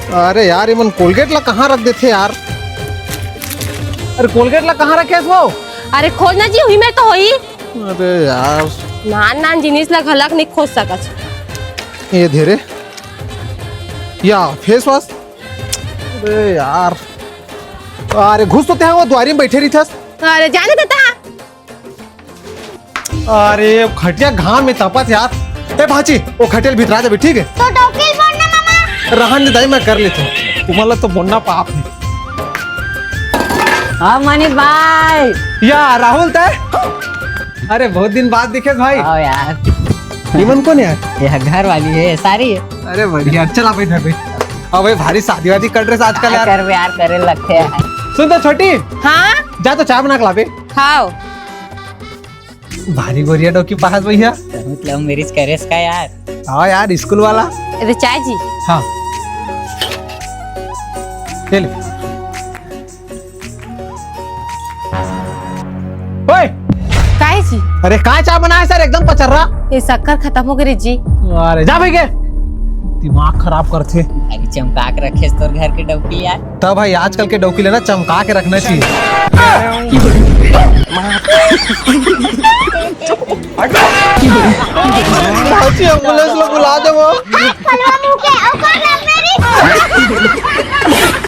अरे यार ये मन कोलगेट ला कहाँ रख देते यार। अरे कोलगेट ला कहाँ रखे वो? अरे खोजना जी हुई में तो होई। अरे यार नान नान जिनिस ला घलक नहीं खोज सकत। ये धीरे या फेस वॉश। अरे यार अरे घुस तो ते वो द्वारी में बैठे रही थस। अरे जाने देता। अरे खटिया घाम में तपत यार। ए भाची वो खटेल भितरा जाबे ठीक है। तो डोकिल बोलना मामा। रहन दे दाई मैं कर लेता हूँ। तुम्हाला तो बोलना पाप है। हाँ मनीष भाई। या राहुल तय। अरे बहुत दिन बाद दिखे भाई। आओ यार। निमन कौन यार? यह घर वाली है सारी है। अरे बढ़िया चला भाई घर पे। अब भाई भारी शादी वादी कर रहे हैं आजकल यार। कर यार करे लगते हैं। सुन तो छोटी हाँ जा तो चाय बना के लाबे। खाओ। भारी गोरिया डोकी पास भैया। मतलब मेरिज करेस का यार। हाँ यार स्कूल वाला। अरे चाय जी। हाँ ले ले। ओए काहे जी? अरे काय चाय बनाया सर एकदम पचर रहा। ये शक्कर खत्म हो गई जी। अरे जा भाई के दिमाग खराब करते। अरे चमका के रखे तोर घर के डौकी यार। तब भाई आजकल के डौकी लेना चमका के रखना चाहिए। एम्बुलेंस लो बुला दे